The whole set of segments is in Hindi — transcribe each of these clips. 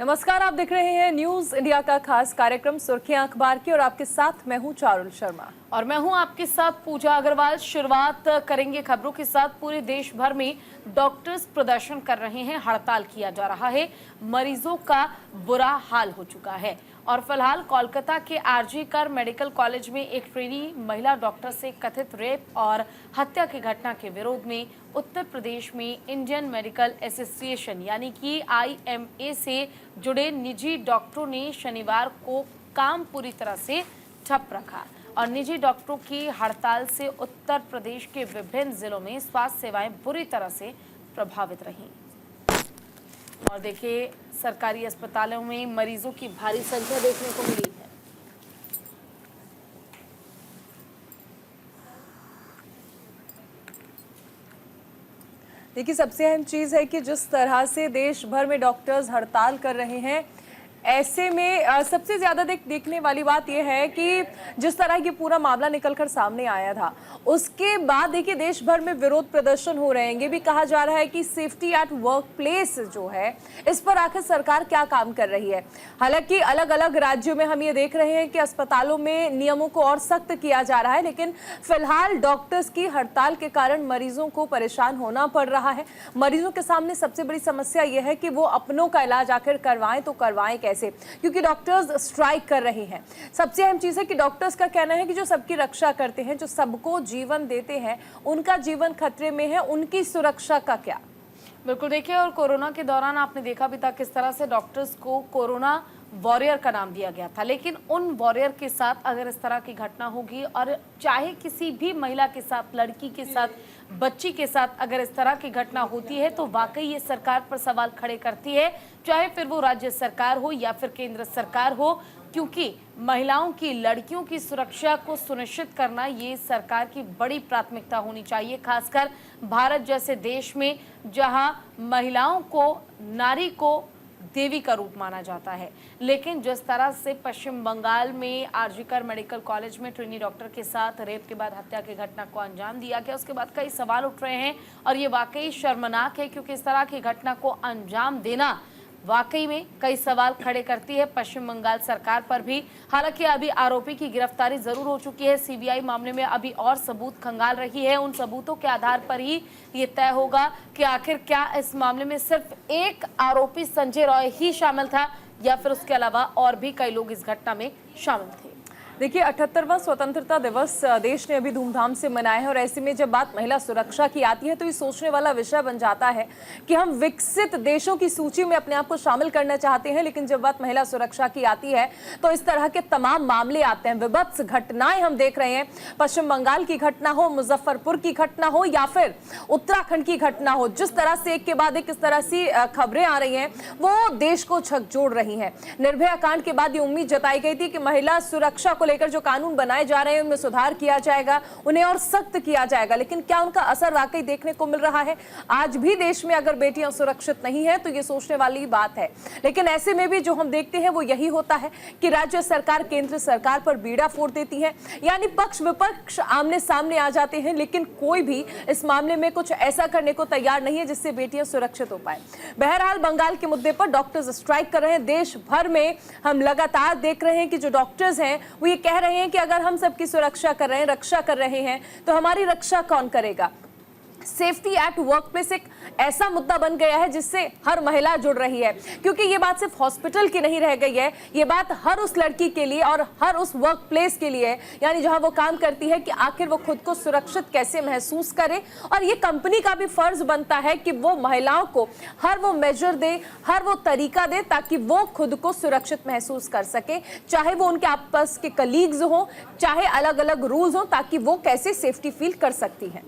नमस्कार, आप देख रहे हैं न्यूज इंडिया का खास कार्यक्रम सुर्खियां अखबार की और आपके साथ मैं हूं चारुल शर्मा और मैं हूं आपके साथ पूजा अग्रवाल। शुरुआत करेंगे खबरों के साथ। पूरे देश भर में डॉक्टर्स प्रदर्शन कर रहे हैं, हड़ताल किया जा रहा है। मरीजों का बुरा हाल हो चुका है और फिलहाल कोलकाता के आरजी कर मेडिकल कॉलेज में एक ट्रेनी महिला डॉक्टर से कथित रेप और हत्या की घटना के विरोध में उत्तर प्रदेश में इंडियन मेडिकल एसोसिएशन यानी कि IMA से जुड़े निजी डॉक्टरों ने शनिवार को काम पूरी तरह से ठप रखा और निजी डॉक्टरों की हड़ताल से उत्तर प्रदेश के विभिन्न जिलों में स्वास्थ्य सेवाएं बुरी तरह से प्रभावित रहीं। और देखिए, सरकारी अस्पतालों में मरीजों की भारी संख्या देखने को मिली है। देखिए, सबसे अहम चीज है कि जिस तरह से देश भर में डॉक्टर्स हड़ताल कर रहे हैं, ऐसे में सबसे ज्यादा देखने वाली बात यह है कि जिस तरह की पूरा मामला निकलकर सामने आया था, उसके बाद देखिए देश भर में विरोध प्रदर्शन हो रहे हैं। ये भी कहा जा रहा है कि सेफ्टी एट वर्क प्लेस जो है, इस पर आखिर सरकार क्या काम कर रही है। हालांकि अलग अलग राज्यों में हम ये देख रहे हैं कि अस्पतालों में नियमों को और सख्त किया जा रहा है, लेकिन फिलहाल डॉक्टर्स की हड़ताल के कारण मरीजों को परेशान होना पड़ रहा है। मरीजों के सामने सबसे बड़ी समस्या यह है कि वो अपनों का इलाज आखिर करवाएं तो करवाएं कैसे, क्योंकि डॉक्टर्स स्ट्राइक कर रहे हैं। सबसे अहम चीज है कि डॉक्टर्स का कहना है कि जो सबकी रक्षा करते हैं, जो सबको जीवन देते हैं, उनका जीवन खतरे में है, उनकी सुरक्षा का क्या। बिल्कुल, देखिए, और कोरोना के दौरान आपने देखा भी था किस तरह से डॉक्टर्स को कोरोना वॉरियर का नाम दिया गया था, लेकिन उन वॉरियर के साथ अगर इस तरह की घटना होगी और चाहे किसी भी महिला के साथ, लड़की के साथ, बच्ची के साथ अगर इस तरह की घटना होती है तो वाकई ये सरकार पर सवाल खड़े करती है, चाहे फिर वो राज्य सरकार हो या फिर केंद्र सरकार हो, क्योंकि महिलाओं की, लड़कियों की सुरक्षा को सुनिश्चित करना ये सरकार की बड़ी प्राथमिकता होनी चाहिए, खासकर भारत जैसे देश में जहां महिलाओं को, नारी को देवी का रूप माना जाता है। लेकिन जिस तरह से पश्चिम बंगाल में आरजी कर मेडिकल कॉलेज में ट्रेनी डॉक्टर के साथ रेप के बाद हत्या की घटना को अंजाम दिया गया, उसके बाद कई सवाल उठ रहे हैं और ये वाकई शर्मनाक है, क्योंकि इस तरह की घटना को अंजाम देना वाकई में कई सवाल खड़े करती है पश्चिम बंगाल सरकार पर भी। हालांकि अभी आरोपी की गिरफ्तारी जरूर हो चुकी है। सीबीआई मामले में अभी और सबूत खंगाल रही है। उन सबूतों के आधार पर ही ये तय होगा कि आखिर क्या इस मामले में सिर्फ एक आरोपी संजय रॉय ही शामिल था या फिर उसके अलावा और भी कई लोग इस घटना में शामिल थे। देखिए, 78वां स्वतंत्रता दिवस देश ने अभी धूमधाम से मनाया है और ऐसे में जब बात महिला सुरक्षा की आती है तो ये सोचने वाला विषय बन जाता है कि हम विकसित देशों की सूची में अपने आप को शामिल करना चाहते हैं, लेकिन जब बात महिला सुरक्षा की आती है तो इस तरह के तमाम मामले आते हैं। विभत्स घटनाएं हम देख रहे हैं, पश्चिम बंगाल की घटना हो, मुजफ्फरपुर की घटना हो या फिर उत्तराखंड की घटना हो, जिस तरह से एक के बाद एक इस तरह से खबरें आ रही हैं वो देश को झकझोर रही हैं। निर्भया कांड के बाद ये उम्मीद जताई गई थी कि महिला सुरक्षा को लेकर जो कानून बनाए जा रहे हैं उनमें सुधार किया जाएगा, उन्हें और सख्त किया जाएगा, लेकिन क्या उनका असर वाकई देखने को मिल रहा है? आज भी देश में अगर बेटियां सुरक्षित नहीं है तो ये सोचने वाली बात है। लेकिन ऐसे में भी जो हम देखते हैं वो यही होता है कि राज्य सरकार केंद्र सरकार पर बीड़ा फोड़ देती है, यानी पक्ष विपक्ष आमने सामने आ जाते हैं, लेकिन कोई भी इस मामले में कुछ ऐसा करने को तैयार नहीं है जिससे बेटियां सुरक्षित हो पाए। बहरहाल, बंगाल के मुद्दे पर डॉक्टर्स स्ट्राइक कर रहे हैं। देश भर में हम लगातार देख रहे हैं कि जो डॉक्टर्स हैं वो ये कह रहे हैं कि अगर हम सबकी सुरक्षा कर रहे हैं, रक्षा कर रहे हैं, तो हमारी रक्षा कौन करेगा। सेफ्टी एट वर्क प्लेस एक ऐसा मुद्दा बन गया है जिससे हर महिला जुड़ रही है, क्योंकि ये बात सिर्फ हॉस्पिटल की नहीं रह गई है, ये बात हर उस लड़की के लिए और हर उस वर्क प्लेस के लिए है, यानी जहां वो काम करती है, कि आखिर वो खुद को सुरक्षित कैसे महसूस करे। और ये कंपनी का भी फर्ज बनता है कि वो महिलाओं को हर वो मेजर दे, हर वो तरीका दे ताकि वो खुद को सुरक्षित महसूस कर सके, चाहे वो उनके आपस के कलीग्स हो, चाहे अलग अलग रूल्स हो, ताकि वो कैसे सेफ्टी फील कर सकती है।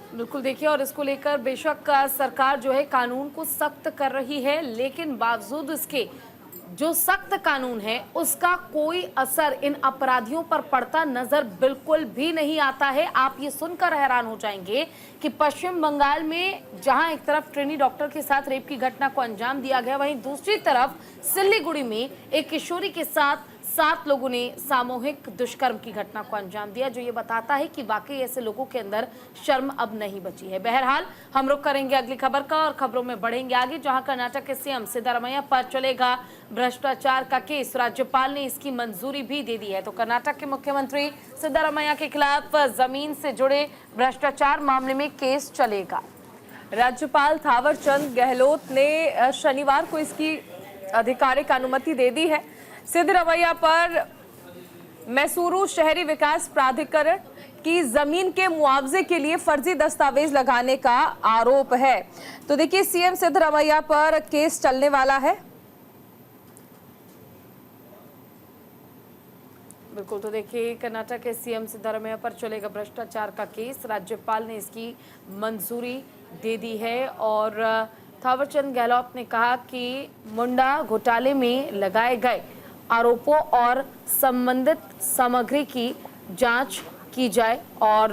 बिल्कुल, देखिए, और इसको लेकर बेशक सरकार जो है कानून को सख्त कर रही है, लेकिन बावजूद इसके जो सख्त कानून है उसका कोई असर इन अपराधियों पर पड़ता नजर बिल्कुल भी नहीं आता है। आप ये सुनकर हैरान हो जाएंगे कि पश्चिम बंगाल में जहां एक तरफ ट्रेनी डॉक्टर के साथ रेप की घटना को अंजाम दिया गया, वहीं दूसरी तरफ सिल्लीगुड़ी में एक किशोरी के साथ 7 लोगों ने सामूहिक दुष्कर्म की घटना को अंजाम दिया, जो ये बताता है कि वाकई ऐसे लोगों के अंदर शर्म अब नहीं बची है। बहरहाल हम रुख करेंगे अगली खबर का और खबरों में बढ़ेंगे आगे, जहां कर्नाटक के सीएम सिद्धारमैया पर चलेगा भ्रष्टाचार का केस। राज्यपाल ने इसकी मंजूरी भी दे दी है। तो कर्नाटक के मुख्यमंत्री सिद्धारमैया के खिलाफ जमीन से जुड़े भ्रष्टाचार मामले में केस चलेगा। राज्यपाल थावरचंद गहलोत ने शनिवार को इसकी आधिकारिक अनुमति दे दी है। सिद्धरमैया पर मैसूरू शहरी विकास प्राधिकरण की जमीन के मुआवजे के लिए फर्जी दस्तावेज लगाने का आरोप है। तो देखिए, सीएम सिद्धरमैया पर केस चलने वाला है। बिल्कुल, तो देखिए कर्नाटक के सीएम सिद्धरमैया पर चलेगा भ्रष्टाचार का केस। राज्यपाल ने इसकी मंजूरी दे दी है और थावरचंद गहलोत ने कहा कि मुंडा घोटाले में लगाए गए आरोपों और संबंधित सामग्री की जांच की जाए और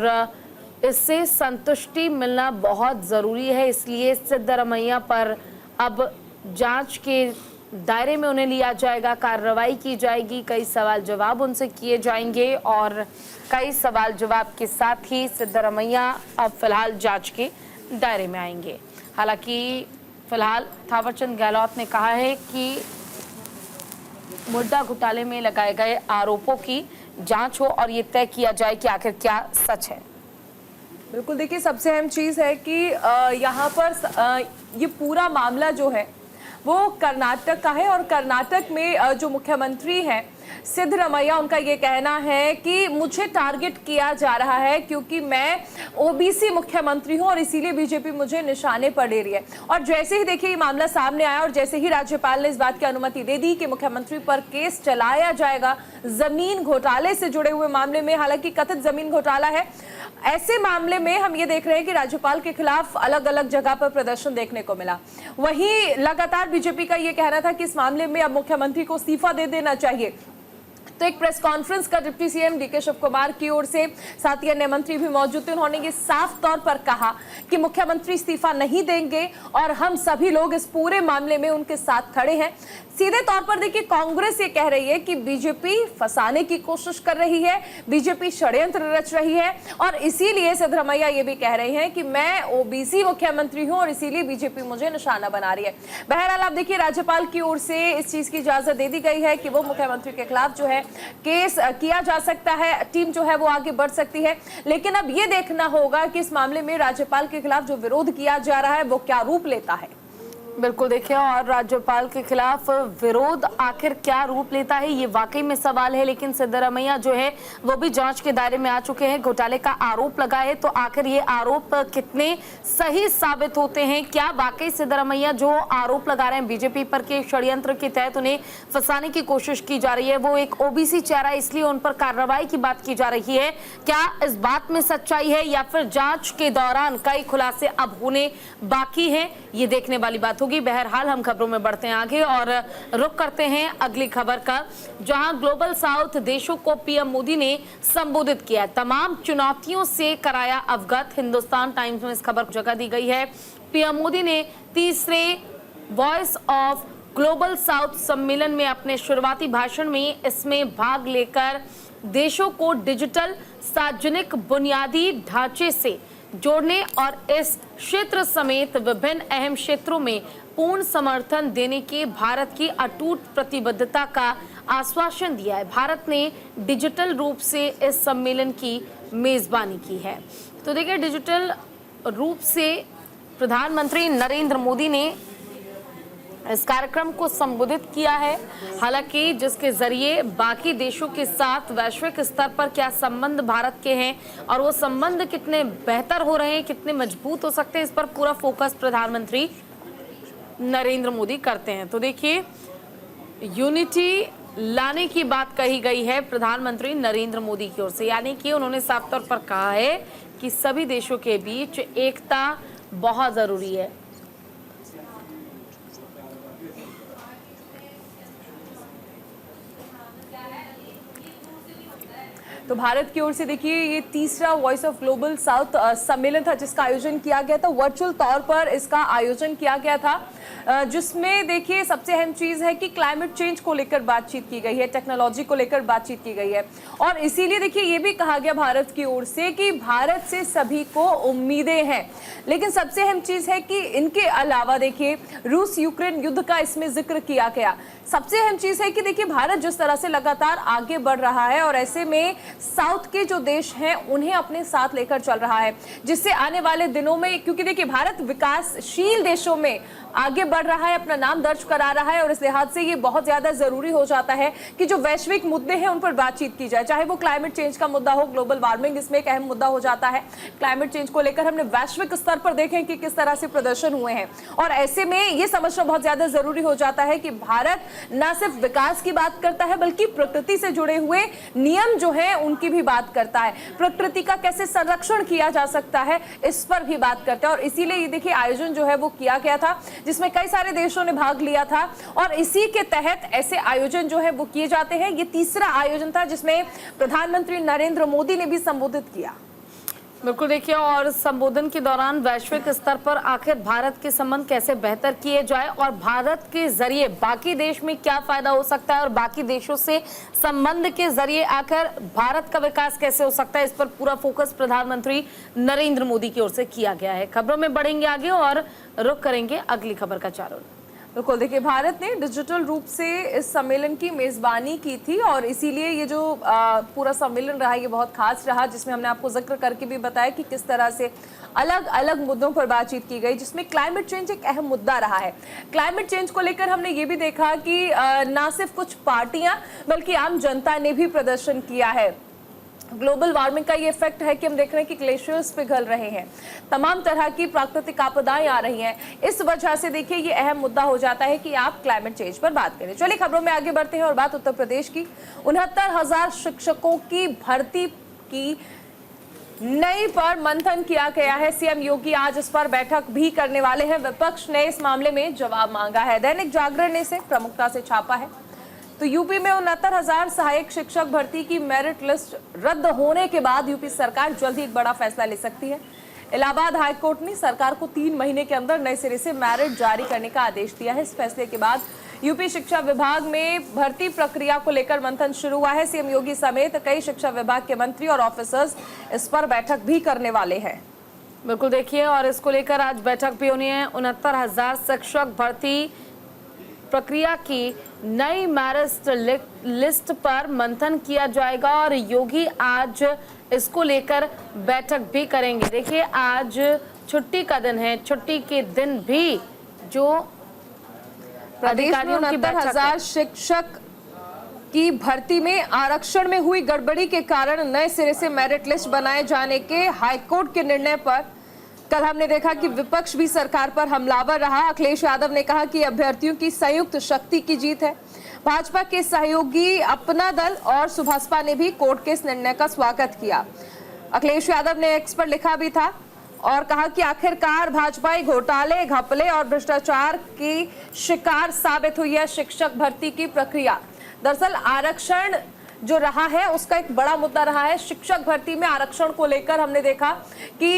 इससे संतुष्टि मिलना बहुत ज़रूरी है। इसलिए सिद्धरमैया पर अब जांच के दायरे में उन्हें लिया जाएगा, कार्रवाई की जाएगी, कई सवाल जवाब उनसे किए जाएंगे और कई सवाल जवाब के साथ ही सिद्धरमैया अब फिलहाल जांच के दायरे में आएंगे। हालांकि फिलहाल थावरचंद गहलोत ने कहा है कि मुद्दा घोटाले में लगाए गए आरोपों की जांच हो और ये तय किया जाए कि आखिर क्या सच है। बिल्कुल, देखिए सबसे अहम चीज़ है कि यहाँ पर ये पूरा मामला जो है वो कर्नाटक का है और कर्नाटक में जो मुख्यमंत्री हैं सिद्धरमैया, उनका ये कहना है कि मुझे टारगेट किया जा रहा है क्योंकि मैं ओबीसी मुख्यमंत्री हूं और इसीलिए बीजेपी मुझे निशाने पर ले रही है। और जैसे ही देखिए ये मामला सामने आया और जैसे ही राज्यपाल ने इस बात की अनुमति दे दी कि मुख्यमंत्री पर केस चलाया जाएगा जमीन घोटाले से जुड़े हुए मामले में, हालांकि कथित जमीन घोटाला है, ऐसे मामले में हम ये देख रहे हैं कि राज्यपाल के खिलाफ अलग अलग जगह पर प्रदर्शन देखने को मिला। वहीं लगातार बीजेपी का ये कहना था कि इस मामले में अब मुख्यमंत्री को इस्तीफा दे देना चाहिए। तो एक प्रेस कॉन्फ्रेंस का deputy CM DK Shivakumar की ओर से, साथ ही अन्य मंत्री भी मौजूद थे, उन्होंने ये साफ तौर पर कहा कि मुख्यमंत्री इस्तीफा नहीं देंगे और हम सभी लोग इस पूरे मामले में उनके साथ खड़े हैं। सीधे तौर पर देखिए कांग्रेस ये कह रही है कि बीजेपी फंसाने की कोशिश कर रही है, बीजेपी षड्यंत्र रच रही है और इसीलिए सिद्धरमैया ये भी कह रहे हैं कि मैं ओबीसी मुख्यमंत्री हूं और इसीलिए बीजेपी मुझे निशाना बना रही है। बहरहाल आप देखिए राज्यपाल की ओर से इस चीज की इजाजत दे दी गई है कि वो मुख्यमंत्री के खिलाफ जो है केस किया जा सकता है, टीम जो है वो आगे बढ़ सकती है। लेकिन अब ये देखना होगा कि इस मामले में राज्यपाल के खिलाफ जो विरोध किया जा रहा है वो क्या रूप लेता है। बिल्कुल, देखिए और राज्यपाल के खिलाफ विरोध आखिर क्या रूप लेता है ये वाकई में सवाल है। लेकिन सिद्धरमैया जो है वो भी जांच के दायरे में आ चुके हैं, घोटाले का आरोप लगा है। तो आखिर ये आरोप कितने सही साबित होते हैं, क्या वाकई सिद्धरमैया जो आरोप लगा रहे हैं बीजेपी पर के षड्यंत्र के तहत उन्हें फंसाने की कोशिश की जा रही है, वो एक ओबीसी चेहरा इसलिए उन पर कार्रवाई की बात की जा रही है, क्या इस बात में सच्चाई है या फिर जांच के दौरान कई खुलासे अब होने बाकी हैं, ये देखने वाली बात होगी। बहरहाल हम खबरों में बढ़ते हैं आगे और रुख करते हैं अगली खबर का, जहां ग्लोबल साउथ देशों को पीएम मोदी ने संबोधित किया, तमाम चुनौतियों से कराया अवगत। हिंदुस्तान टाइम्स में इस खबर को जगह दी गई है। पीएम मोदी ने तीसरे वॉइस ऑफ ग्लोबल साउथ सम्मेलन में अपने शुरुआती भाषण में इसमें भाग लेकर देशों को डिजिटल सार्वजनिक बुनियादी ढांचे से जोड़ने और इस क्षेत्र समेत विभिन्न अहम क्षेत्रों में पूर्ण समर्थन देने के भारत की अटूट प्रतिबद्धता का आश्वासन दिया है। भारत ने डिजिटल रूप से इस सम्मेलन की मेजबानी की है। तो देखिए डिजिटल रूप से प्रधानमंत्री नरेंद्र मोदी ने इस कार्यक्रम को संबोधित किया है। हालांकि जिसके जरिए बाकी देशों के साथ वैश्विक स्तर पर क्या संबंध भारत के हैं और वो संबंध कितने बेहतर हो रहे हैं, कितने मजबूत हो सकते हैं, इस पर पूरा फोकस प्रधानमंत्री नरेंद्र मोदी करते हैं। तो देखिए यूनिटी लाने की बात कही गई है प्रधानमंत्री नरेंद्र मोदी की ओर से, यानी कि उन्होंने साफ तौर पर कहा है कि सभी देशों के बीच एकता बहुत जरूरी है। तो भारत की ओर से देखिए ये तीसरा वॉइस ऑफ ग्लोबल साउथ सम्मेलन था जिसका आयोजन किया गया था, वर्चुअल तौर पर इसका आयोजन किया गया था। जिसमें देखिए सबसे अहम चीज है कि क्लाइमेट चेंज को लेकर बातचीत की गई है, टेक्नोलॉजी को लेकर बातचीत की गई है और इसीलिए देखिए ये भी कहा गया भारत की ओर से कि भारत से सभी को उम्मीदें हैं। लेकिन सबसे अहम चीज है कि इनके अलावा देखिए रूस यूक्रेन युद्ध का इसमें जिक्र किया गया। सबसे अहम चीज है कि देखिए भारत जिस तरह से लगातार आगे बढ़ रहा है और ऐसे में साउथ के जो देश हैं उन्हें अपने साथ लेकर चल रहा है, जिससे आने वाले दिनों में, क्योंकि देखिए भारत विकासशील देशों में आगे बढ़ रहा है, अपना नाम दर्ज करा रहा है और इस लिहाज से ये बहुत ज्यादा जरूरी हो जाता है कि जो वैश्विक मुद्दे हैं उन पर बातचीत की जाए, चाहे वो क्लाइमेट चेंज का मुद्दा हो, ग्लोबल वार्मिंग इसमें एक अहम मुद्दा हो जाता है। क्लाइमेट चेंज को लेकर हमने वैश्विक स्तर पर देखें कि किस तरह से प्रदर्शन हुए हैं और ऐसे में ये समझना बहुत ज्यादा जरूरी हो जाता है कि भारत न सिर्फ विकास की बात करता है बल्कि प्रकृति से जुड़े हुए नियम जो है उनकी भी बात करता है, प्रकृति का कैसे संरक्षण किया जा सकता है इस पर भी बात करता है। और इसीलिए ये देखिए आयोजन जो है वो किया गया था जिसमें कई सारे देशों ने भाग लिया था और इसी के तहत ऐसे आयोजन जो है वो किए जाते हैं। ये तीसरा आयोजन था जिसमें प्रधानमंत्री नरेंद्र मोदी ने भी संबोधित किया। बिल्कुल देखिए, और संबोधन के दौरान वैश्विक स्तर पर आखिर भारत के संबंध कैसे बेहतर किए जाए और भारत के जरिए बाकी देश में क्या फायदा हो सकता है और बाकी देशों से संबंध के जरिए आखिर भारत का विकास कैसे हो सकता है, इस पर पूरा फोकस प्रधानमंत्री नरेंद्र मोदी की ओर से किया गया है। खबरों में बढ़ेंगे आगे और रुख करेंगे अगली खबर का चारों। बिल्कुल देखिए भारत ने डिजिटल रूप से इस सम्मेलन की मेजबानी की थी और इसीलिए ये जो पूरा सम्मेलन रहा ये बहुत खास रहा, जिसमें हमने आपको जिक्र करके भी बताया कि किस तरह से अलग अलग मुद्दों पर बातचीत की गई, जिसमें क्लाइमेट चेंज एक अहम मुद्दा रहा है। क्लाइमेट चेंज को लेकर हमने ये भी देखा कि ना सिर्फ कुछ पार्टियां बल्कि आम जनता ने भी प्रदर्शन किया है। ग्लोबल वार्मिंग का ये इफेक्ट है कि हम देख रहे हैं कि ग्लेशियर्स पिघल रहे हैं, तमाम तरह की प्राकृतिक आपदाएं आ रही हैं। इस वजह से देखिए ये अहम मुद्दा हो जाता है कि आप क्लाइमेट चेंज पर बात करें। चलिए खबरों में आगे बढ़ते हैं और बात उत्तर प्रदेश की। 69,000 शिक्षकों की भर्ती की नई पर मंथन किया गया है। सीएम योगी आज इस पर बैठक भी करने वाले हैं। विपक्ष ने इस मामले में जवाब मांगा है। दैनिक जागरण ने इसे प्रमुखता से छापा है। तो यूपी में 69,000 सहायक शिक्षक भर्ती की मेरिट लिस्ट रद्द होने के बाद यूपी सरकार जल्द ही एक बड़ा फैसला ले सकती है। इलाहाबाद हाईकोर्ट ने सरकार को 3 महीने के अंदर नए सिरे से मेरिट जारी करने का आदेश दिया है। इस फैसले के बाद यूपी शिक्षा विभाग में भर्ती प्रक्रिया को लेकर मंथन शुरू हुआ है। सीएम योगी समेत कई शिक्षा विभाग के मंत्री और ऑफिसर्स इस पर बैठक भी करने वाले हैं। बिल्कुल देखिए, और इसको लेकर आज बैठक भी होनी है। 69,000 शिक्षक भर्ती प्रक्रिया की नई मेरिट लिस्ट पर मंथन किया जाएगा और योगी आज इसको लेकर बैठक भी करेंगे। देखिए आज छुट्टी का दिन है, छुट्टी के दिन भी जो अधिकारियों की 69,000 शिक्षक की भर्ती में आरक्षण में हुई गड़बड़ी के कारण नए सिरे से मेरिट लिस्ट बनाए जाने के हाईकोर्ट के निर्णय पर कल हमने देखा कि विपक्ष भी सरकार पर हमलावर रहा। अखिलेश यादव ने कहा कि अभ्यर्थियों की संयुक्त शक्ति की जीत है। भाजपा के सहयोगी अपना दल और सुभाषपा ने भी कोर्ट के इस निर्णय का स्वागत किया। अखिलेश यादव ने एक्स पर लिखा भी था और कहा कि आखिरकार भाजपा घोटाले, घपले और भ्रष्टाचार की शिकार साबित हुई है शिक्षक भर्ती की प्रक्रिया। दरअसल आरक्षण जो रहा है उसका एक बड़ा मुद्दा रहा है। शिक्षक भर्ती में आरक्षण को लेकर हमने देखा कि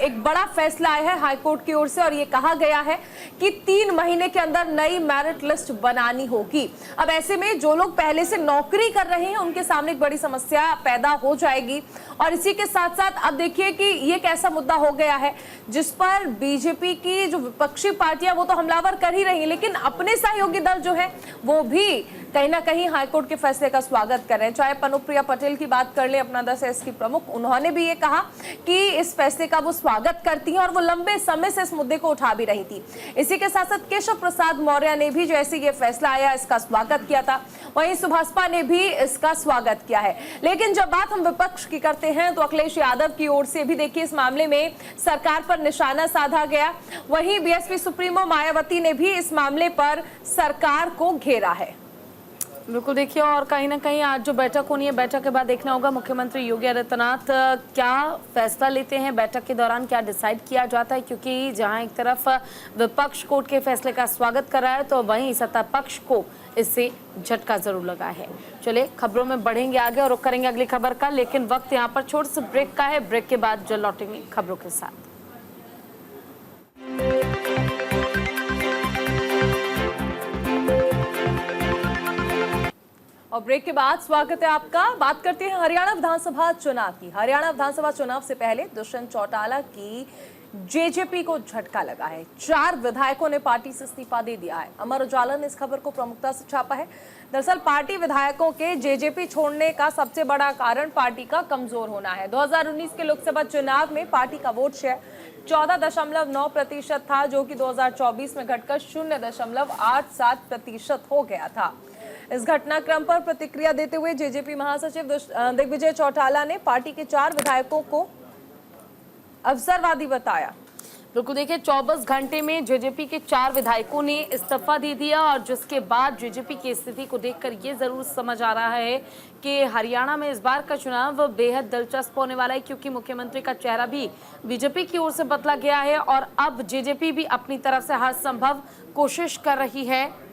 एक बड़ा फैसला आया है हाईकोर्ट की ओर से और ये कहा गया है कि 3 महीने के अंदर नई मेरिट लिस्ट बनानी होगी। अब ऐसे में जो लोग पहले से नौकरी कर रहे हैं उनके सामने एक बड़ी समस्या पैदा हो जाएगी और इसी के साथ साथ अब देखिए कि ये एक ऐसा मुद्दा हो गया है जिस पर बीजेपी की जो विपक्षी पार्टियां वो तो हमलावर कर ही रही हैं, लेकिन अपने सहयोगी दल जो है वो भी कहीं ना कहीं हाईकोर्ट के फैसले का स्वागत कर रहे हैं। चाहे अनुप्रिया पटेल की बात कर ले, अपना 10S की प्रमुख, उन्होंने भी ये कहा कि इस फैसले का वो स्वागत करती हैं और वो लंबे समय से इस मुद्दे को उठा भी रही थी। इसी के साथ साथ केशव प्रसाद मौर्य ने भी जैसे ये फैसला आया इसका स्वागत किया था, वहीं सुभाषपा ने भी इसका स्वागत किया है। लेकिन जब बात हम विपक्ष की करते हैं तो अखिलेश यादव की ओर से भी देखिए इस मामले में सरकार पर निशाना साधा गया। वहीं बीएसपी सुप्रीमो मायावती ने भी इस मामले पर सरकार को घेरा है। बिल्कुल देखिए, और कहीं ना कहीं आज जो बैठक होनी है, बैठक के बाद देखना होगा मुख्यमंत्री योगी आदित्यनाथ क्या फैसला लेते हैं, बैठक के दौरान क्या डिसाइड किया जाता है, क्योंकि जहां एक तरफ विपक्ष कोर्ट के फैसले का स्वागत कर रहा है तो वहीं सत्ता पक्ष को इससे झटका जरूर लगा है। चलिए खबरों में बढ़ेंगे आगे और रुख करेंगे अगली खबर का, लेकिन वक्त यहाँ पर छोटे से ब्रेक का है। ब्रेक के बाद जल्द लौटेंगे खबरों के साथ। और ब्रेक के बाद स्वागत है आपका। बात करते हैं हरियाणा विधानसभा चुनाव की। हरियाणा विधानसभा चुनाव से पहले दुष्यंत चौटाला की जेजेपी को झटका लगा है। 4 विधायकों ने पार्टी से इस्तीफा दे दिया है। अमर उजाला ने इस खबर को प्रमुखता से छापा है। दरअसल पार्टी विधायकों के जेजेपी छोड़ने का सबसे बड़ा कारण पार्टी का कमजोर होना है। 2019 के लोकसभा चुनाव में पार्टी का वोट शेयर 14.9% था, जो कि 2024 में घटकर 0.87% हो गया था। इस घटनाक्रम पर प्रतिक्रिया देते हुए जेजेपी महासचिव दिग्विजय चौटाला ने पार्टी के 4 विधायकों को अवसरवादी बताया। बिल्कुल, देखिए 24 घंटे में जेजेपी के 4 विधायकों ने इस्तीफा दे दिया और जिसके बाद जेजेपी की स्थिति को देखकर ये जरूर समझ आ रहा है कि हरियाणा में इस बार का चुनाव बेहद दिलचस्प होने वाला है, क्योंकि मुख्यमंत्री का चेहरा भी बीजेपी की ओर से बदला गया है और अब जेजेपी भी अपनी तरफ से हर संभव कोशिश कर रही है।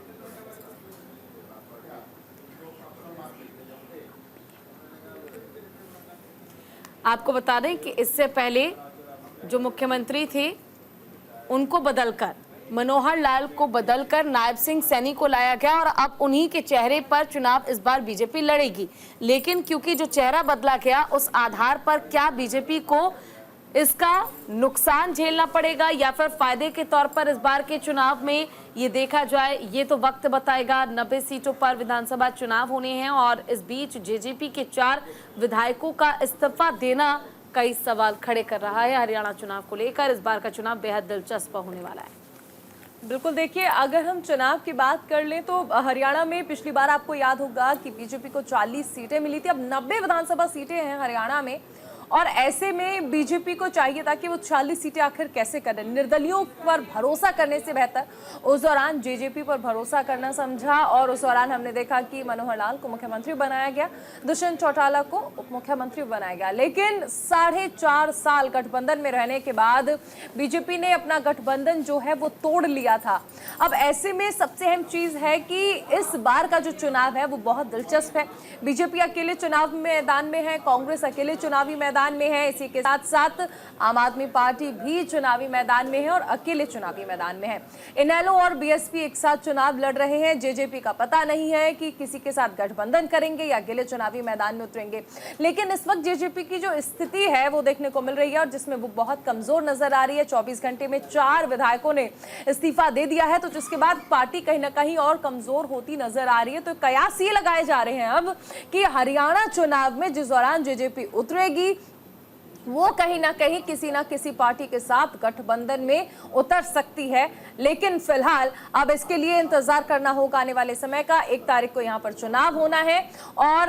आपको बता दें कि इससे पहले जो मुख्यमंत्री थे उनको बदलकर मनोहर लाल को बदलकर नायब सिंह सैनी को लाया गया और अब उन्हीं के चेहरे पर चुनाव इस बार बीजेपी लड़ेगी। लेकिन क्योंकि जो चेहरा बदला गया उस आधार पर क्या बीजेपी को इसका नुकसान झेलना पड़ेगा या फिर फायदे के तौर पर इस बार के चुनाव में ये देखा जाए, ये तो वक्त बताएगा। 90 सीटों पर विधानसभा चुनाव होने हैं और इस बीच जेजेपी के 4 विधायकों का इस्तीफा देना कई सवाल खड़े कर रहा है। हरियाणा चुनाव को लेकर इस बार का चुनाव बेहद दिलचस्प होने वाला है। बिल्कुल, देखिए अगर हम चुनाव की बात कर लें तो हरियाणा में पिछली बार आपको याद होगा कि बीजेपी को 40 सीटें मिली थी। अब 90 विधानसभा सीटें हैं हरियाणा में और ऐसे में बीजेपी को चाहिए था कि वो 40 सीटें आखिर कैसे करें। निर्दलियों पर भरोसा करने से बेहतर उस दौरान जेजेपी पर भरोसा करना समझा और उस दौरान हमने देखा कि मनोहर लाल को मुख्यमंत्री बनाया गया, दुष्यंत चौटाला को उप मुख्यमंत्री बनाया गया। लेकिन 4.5 साल गठबंधन में रहने के बाद बीजेपी ने अपना गठबंधन जो है वो तोड़ लिया था। अब ऐसे में सबसे अहम चीज है कि इस बार का जो चुनाव है वो बहुत दिलचस्प है। बीजेपी अकेले चुनाव मैदान में है, कांग्रेस अकेले चुनावी मैदान में है, इसी के साथ साथ आम आदमी पार्टी भी चुनावी मैदान में है और अकेले चुनावी मैदान में है। इनेलो और बीएसपी एक साथ चुनाव लड़ रहे हैं। जेजेपी का पता नहीं है कि किसी के साथ गठबंधन करेंगे या अकेले चुनावी मैदान में उतरेंगे। लेकिन इस वक्त जेजेपी की जो स्थिति है वो देखने को मिल रही है और जिसमें वो बहुत कमजोर नजर आ रही है। 24 घंटे में 4 विधायकों ने इस्तीफा दे दिया है, तो जिसके बाद पार्टी कहीं ना कहीं और कमजोर होती नजर आ रही है। तो कयास ये लगाए जा रहे हैं अब कि हरियाणा चुनाव में जिस दौरान जेजेपी उतरेगी वो कहीं ना कहीं किसी ना किसी पार्टी के साथ गठबंधन में उतर सकती है। लेकिन फिलहाल अब इसके लिए इंतजार करना होगा आने वाले समय का। 1 तारीख को यहाँ पर चुनाव होना है और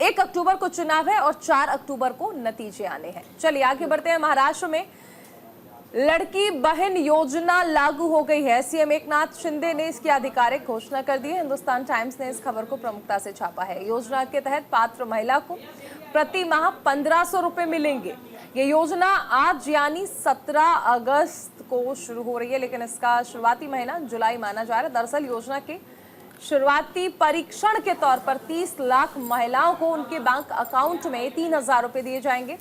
1 अक्टूबर को चुनाव है और 4 अक्टूबर को नतीजे आने हैं। चलिए आगे बढ़ते हैं। महाराष्ट्र में लड़की बहन योजना लागू हो गई है। सीएम एकनाथ शिंदे ने इसकी आधिकारिक घोषणा कर दी है। हिंदुस्तान टाइम्स ने इस खबर को प्रमुखता से छापा है। योजना के तहत पात्र महिला को प्रति माह 1500 रुपए मिलेंगे। ये योजना आज यानी 17 अगस्त को शुरू हो रही है, लेकिन इसका शुरुआती महीना जुलाई माना जा रहा है। दरअसल योजना के शुरुआती परीक्षण के तौर पर 30 लाख महिलाओं को उनके बैंक अकाउंट में 3000 रुपए दिए जाएंगे।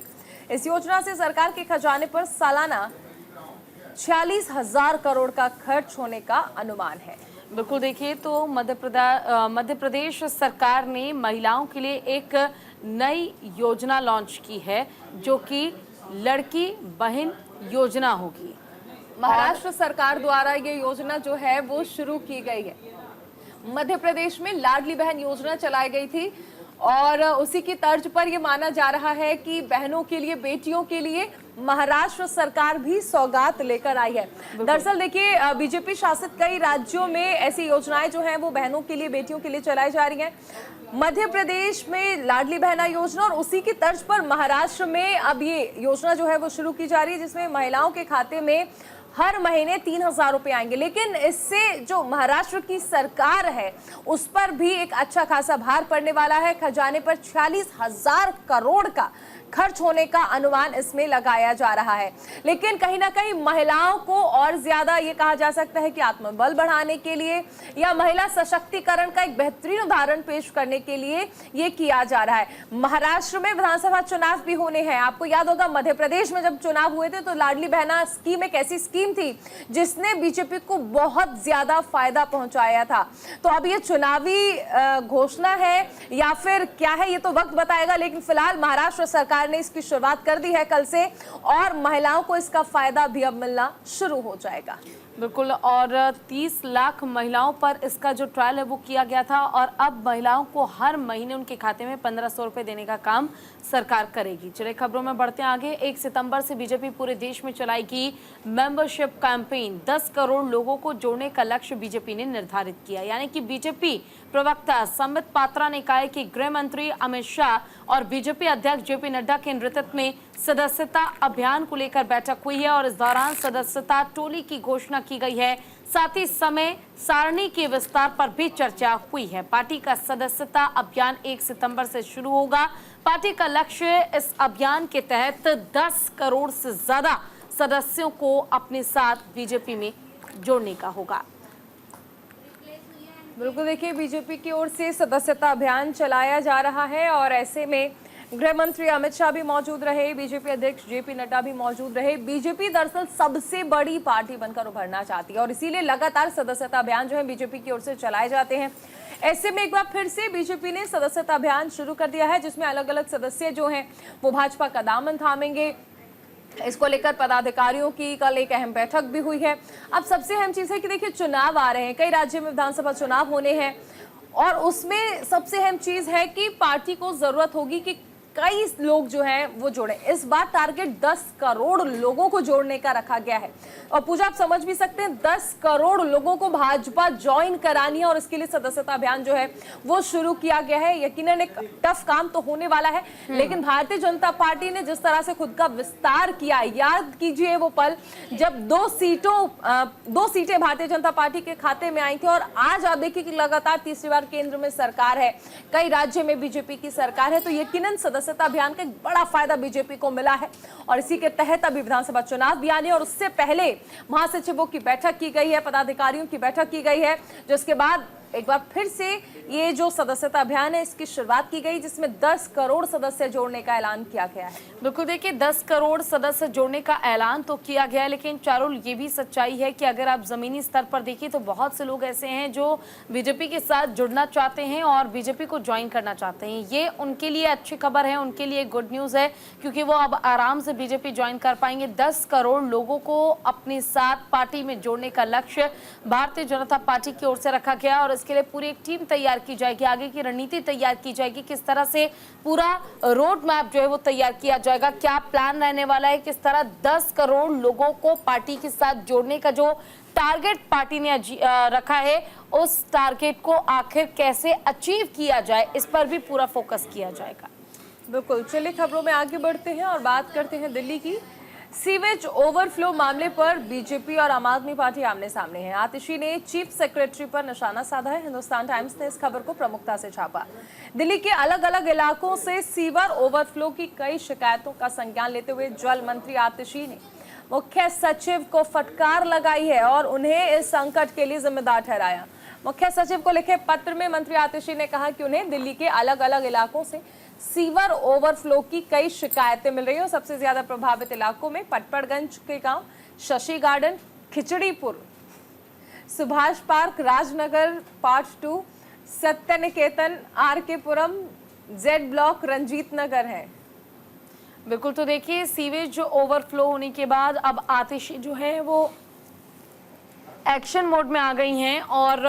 इस योजना से सरकार के खजाने पर सालाना 46,000 करोड़ का खर्च होने का अनुमान है। बिल्कुल, देखिए तो मध्य प्रदेश सरकार ने महिलाओं के लिए एक नई योजना लॉन्च की है जो कि लड़की बहन योजना होगी। महाराष्ट्र सरकार द्वारा ये योजना जो है वो शुरू की गई है। मध्य प्रदेश में लाडली बहन योजना चलाई गई थी और उसी की तर्ज पर ये माना जा रहा है कि बहनों के लिए, बेटियों के लिए महाराष्ट्र सरकार भी सौगात लेकर आई है। दरअसल देखिए बीजेपी शासित कई राज्यों में ऐसी योजनाएं जो हैं वो बहनों के लिए, बेटियों के लिए चलाई जा रही हैं। मध्य प्रदेश में लाडली बहना योजना और उसी की तर्ज पर महाराष्ट्र में अब ये योजना जो है वो शुरू की जा रही है, जिसमें महिलाओं के खाते में हर महीने 3000 रुपए आएंगे। लेकिन इससे जो महाराष्ट्र की सरकार है उस पर भी एक अच्छा खासा भार पड़ने वाला है। खजाने पर 46,000 करोड़ का खर्च होने का अनुमान इसमें लगाया जा रहा है। लेकिन कहीं ना कहीं महिलाओं को और ज्यादा ये कहा जा सकता है कि आत्मबल बढ़ाने के लिए या महिला सशक्तिकरण का एक बेहतरीन उदाहरण पेश करने के लिए ये किया जा रहा है। महाराष्ट्र में विधानसभा चुनाव भी होने हैं। आपको याद होगा मध्य प्रदेश में जब चुनाव हुए थे तो लाडली बहना स्कीम एक ऐसी स्कीम थी जिसने बीजेपी को बहुत ज्यादा फायदा पहुंचाया था। तो अब ये चुनावी घोषणा है या फिर क्या है ये तो वक्त बताएगा, लेकिन फिलहाल महाराष्ट्र सरकार ने इसकी शुरुआत कर दी है कल से और महिलाओं को इसका फायदा भी अब मिलना शुरू हो जाएगा। बिल्कुल, और 30 लाख महिलाओं पर इसका जो ट्रायल है वो किया गया था और अब महिलाओं को हर महीने उनके खाते में 1500 रुपए देने का काम सरकार करेगी। चलिए खबरों में बढ़ते हैं आगे। 1 सितंबर से बीजेपी पूरे देश में चलाएगी मेंबरशिप कैंपेन। 10 करोड़ लोगों को जोड़ने का लक्ष्य बीजेपी ने निर्धारित किया। यानी कि बीजेपी प्रवक्ता संबित पात्रा ने कहा है कि गृह मंत्री अमित शाह और बीजेपी अध्यक्ष जेपी नड्डा के नेतृत्व में सदस्यता अभियान को लेकर बैठक हुई है और इस दौरान सदस्यता टोली की घोषणा की गई है। साथ ही समय सारणी के विस्तार पर भी चर्चा हुई है। पार्टी का सदस्यता अभियान 1 सितंबर से शुरू होगा। पार्टी का लक्ष्य इस अभियान के तहत 10 करोड़ से ज्यादा सदस्यों को अपने साथ बीजेपी में जोड़ने का होगा। बिल्कुल, देखिए बीजेपी की ओर से सदस्यता अभियान चलाया जा रहा है और ऐसे में गृह मंत्री अमित शाह भी मौजूद रहे, बीजेपी अध्यक्ष जेपी नड्डा भी मौजूद रहे। बीजेपी दरअसल सबसे बड़ी पार्टी बनकर उभरना चाहती है और इसीलिए लगातार सदस्यता अभियान जो है बीजेपी की ओर से चलाए जाते हैं। ऐसे में एक बार फिर से बीजेपी ने सदस्यता अभियान शुरू कर दिया है जिसमें अलग अलग सदस्य जो हैं वो भाजपा का दामन थामेंगे। इसको लेकर पदाधिकारियों की कल एक अहम बैठक भी हुई है। अब सबसे अहम चीज है कि देखिए चुनाव आ रहे हैं, कई राज्यों में विधानसभा चुनाव होने हैं और उसमें सबसे अहम चीज है कि पार्टी को जरूरत होगी कि कई लोग जो हैं वो जोड़े। इस बार टारगेट 10 करोड़ लोगों को जोड़ने का रखा गया है और पूजा आप समझ भी सकते हैं 10 करोड़ लोगों को भाजपा ज्वाइन करानी है और इसके लिए सदस्यता अभियान जो है वो शुरू किया गया है। यकीनन एक टफ काम तो होने वाला है, लेकिन भारतीय जनता पार्टी ने जिस तरह से खुद का विस्तार किया, याद कीजिए वो पल जब 2 सीटें भारतीय जनता पार्टी के खाते में आई थी और आज आप देखिए कि लगातार तीसरी बार केंद्र में सरकार है, कई राज्य में बीजेपी की सरकार है। तो यकीनन सदस्यता अभियान का एक बड़ा फायदा बीजेपी को मिला है और इसी के तहत अभी विधानसभा चुनाव भी आने और उससे पहले महासचिवों की बैठक की गई है, पदाधिकारियों की बैठक की गई है, जिसके बाद एक बार फिर से ये जो सदस्यता अभियान है इसकी शुरुआत की गई जिसमें 10 करोड़ सदस्य जोड़ने का ऐलान किया गया है। बिल्कुल, देखिए 10 करोड़ सदस्य जोड़ने का ऐलान तो किया गया है, लेकिन चारुल ये भी सच्चाई है कि अगर आप जमीनी स्तर पर देखिए तो बहुत से लोग ऐसे हैं जो बीजेपी के साथ जुड़ना चाहते हैं और बीजेपी को ज्वाइन करना चाहते हैं। ये उनके लिए अच्छी खबर है, उनके लिए गुड न्यूज है क्योंकि वो अब आराम से बीजेपी ज्वाइन कर पाएंगे। 10 करोड़ लोगों को अपने साथ पार्टी में जोड़ने का लक्ष्य भारतीय जनता पार्टी की ओर से रखा गया और इसके लिए पूरी एक टीम तैयार की जाएगी, आगे की रणनीति तैयार की जाएगी, किस तरह से पूरा रोड मैप जो है वो तैयार किया जाएगा, क्या प्लान रहने वाला है, किस तरह 10 करोड़ लोगों को पार्टी के साथ जोड़ने का जो टारगेट पार्टी ने रखा है उस टारगेट को आखिर कैसे अचीव किया जाए, इस पर भी पूरा फोकस किया जाएगा। बिल्कुल, चलिए खबरों में आगे बढ़ते हैं और बात करते हैं दिल्ली की। सीवेज ओवरफ्लो मामले पर बीजेपी और आम आदमी पार्टी आमने सामने है। आतिशी ने चीफ सेक्रेटरी पर निशाना साधा है। हिंदुस्तान टाइम्स ने इस खबर को प्रमुखता से छापा। दिल्ली के अलग अलग इलाकों से सीवर ओवरफ्लो की कई शिकायतों का संज्ञान लेते हुए जल मंत्री आतिशी ने मुख्य सचिव को फटकार लगाई है और उन्हें इस संकट के लिए जिम्मेदार ठहराया। मुख्य सचिव को लिखे पत्र में मंत्री आतिशी ने कहा कि उन्हें दिल्ली के अलग अलग इलाकों से सीवर ओवरफ्लो की कई शिकायतें मिल रही हैं। सबसे ज्यादा प्रभावित इलाकों में पटपड़गंज के गांव, Shashi garden, Khichripur, Subhash park, Rajnagar part 2, सत्य निकेतन, आरके पुरम, जेड ब्लॉक, रंजीत नगर है। बिल्कुल, तो देखिए सीवेज ओवरफ्लो होने के बाद अब आतिशी जो है वो एक्शन मोड में आ गई हैं और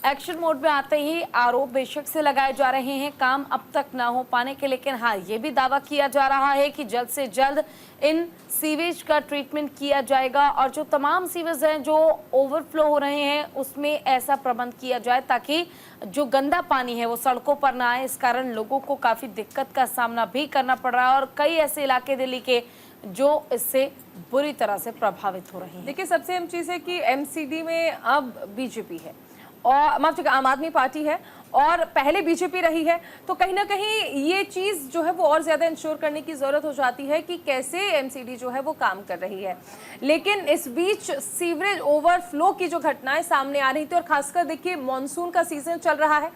एक्शन मोड में आते ही आरोप बेशक से लगाए जा रहे हैं काम अब तक ना हो पाने के, लेकिन हाँ ये भी दावा किया जा रहा है कि जल्द से जल्द इन सीवेज का ट्रीटमेंट किया जाएगा और जो तमाम सीवेज हैं जो ओवरफ्लो हो रहे हैं उसमें ऐसा प्रबंध किया जाए ताकि जो गंदा पानी है वो सड़कों पर ना आए। इस कारण लोगों को काफ़ी दिक्कत का सामना भी करना पड़ रहा है और कई ऐसे इलाके दिल्ली के जो इससे बुरी तरह से प्रभावित हो रहे हैं। देखिए सबसे अहम चीज़ है कि एमसीडी में अब बीजेपी है और माफ कीजिएगा आम आदमी पार्टी है और पहले बीजेपी रही है, तो कहीं ना कहीं ये चीज जो है वो और ज्यादा इंश्योर करने की जरूरत हो जाती है कि कैसे एमसीडी जो है वो काम कर रही है। लेकिन इस बीच सीवरेज ओवरफ्लो की जो घटनाएं सामने आ रही थी, और खासकर देखिए मानसून का सीजन चल रहा है,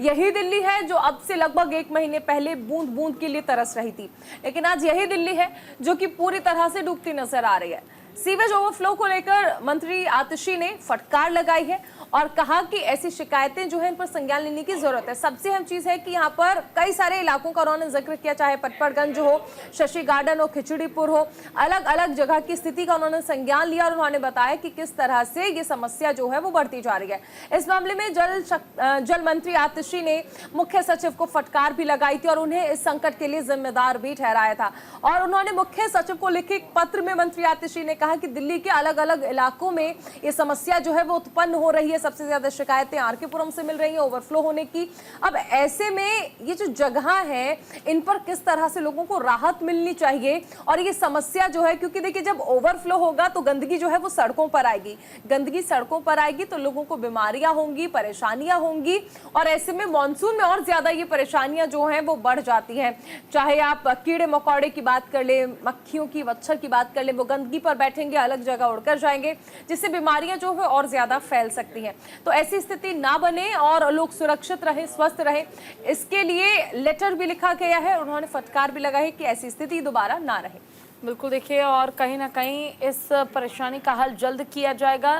यही दिल्ली है जो अब से लगभग 1 महीने पहले बूंद बूंद के लिए तरस रही थी, लेकिन आज यही दिल्ली है जो कि पूरी तरह से डूबती नजर आ रही है। सीवेज ओवरफ्लो को लेकर मंत्री आतिशी ने फटकार लगाई है और कहा कि ऐसी शिकायतें जो है इन पर संज्ञान लेने की जरूरत है। सबसे अहम चीज है कि यहाँ पर कई सारे इलाकों का उन्होंने जिक्र किया, चाहे पटपड़गंज हो, शशि गार्डन हो, खिचड़ीपुर हो, अलग अलग जगह की स्थिति का उन्होंने संज्ञान लिया और उन्होंने बताया कि किस तरह से ये समस्या जो है वो बढ़ती जा रही है। इस मामले में जल मंत्री आतिशी ने मुख्य सचिव को फटकार भी लगाई थी और उन्हें इस संकट के लिए जिम्मेदार भी ठहराया था। और उन्होंने मुख्य सचिव को लिखे पत्र में मंत्री आतिशी ने कहा कि दिल्ली के अलग अलग इलाकों में ये समस्या जो है वो उत्पन्न हो रही है। सबसे ज्यादा शिकायतें आरकेपुरम से मिल रही है ओवरफ्लो होने की। अब ऐसे में ये जो जगह है इन पर किस तरह से लोगों को राहत मिलनी चाहिए, और ये समस्या जो है, क्योंकि देखिए जब ओवरफ्लो होगा तो गंदगी जो है वो सड़कों पर आएगी, गंदगी सड़कों पर आएगी तो लोगों को बीमारियां होंगी, परेशानियां होंगी, और ऐसे में मानसून में और ज्यादा ये परेशानियां जो हैं वो बढ़ जाती हैं। चाहे आप कीड़े मकोड़े की बात कर ले, मक्खियों की, मच्छर की बात कर ले, वो गंदगी पर बैठेंगे, अलग जगह उड़कर जाएंगे, जिससे बीमारियां जो है और ज्यादा फैल सकती हैं। तो ऐसी स्थिति ना बने और लोग सुरक्षित रहे, स्वस्थ रहे, इसके लिए लेटर भी लिखा गया है। उन्होंने फटकार भी लगाई कि ऐसी स्थिति दोबारा ना रहे। बिल्कुल देखिए, और कहीं ना कहीं इस परेशानी का हल जल्द किया जाएगा।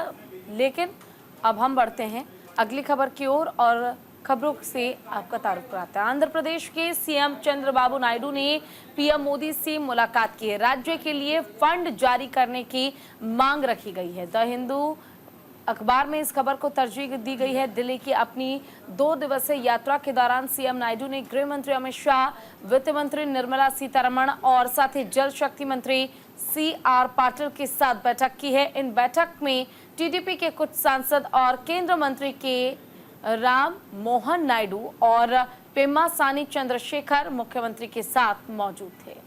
लेकिन अब हम बढ़ते हैं अगली खबर की ओर और खबरों से आपका तारुफ कराते हैं। आंध्र प्रदेश के सीएम चंद्रबाबू नायडू ने पीएम मोदी से मुलाकात की है। राज्य के लिए फंड जारी करने की मांग रखी गई है। द हिंदू अखबार में इस खबर को तरजीह दी गई है। दिल्ली की अपनी 2 दिवसीय यात्रा के दौरान सीएम नायडू ने गृह मंत्री अमित शाह, वित्त मंत्री निर्मला सीतारमण और साथ ही जल शक्ति मंत्री CR पाटिल के साथ बैठक की है। इन बैठक में टीडीपी के कुछ सांसद और केंद्रीय मंत्री के राम मोहन नायडू और पेम्मासानी चंद्रशेखर मुख्यमंत्री के साथ मौजूद थे।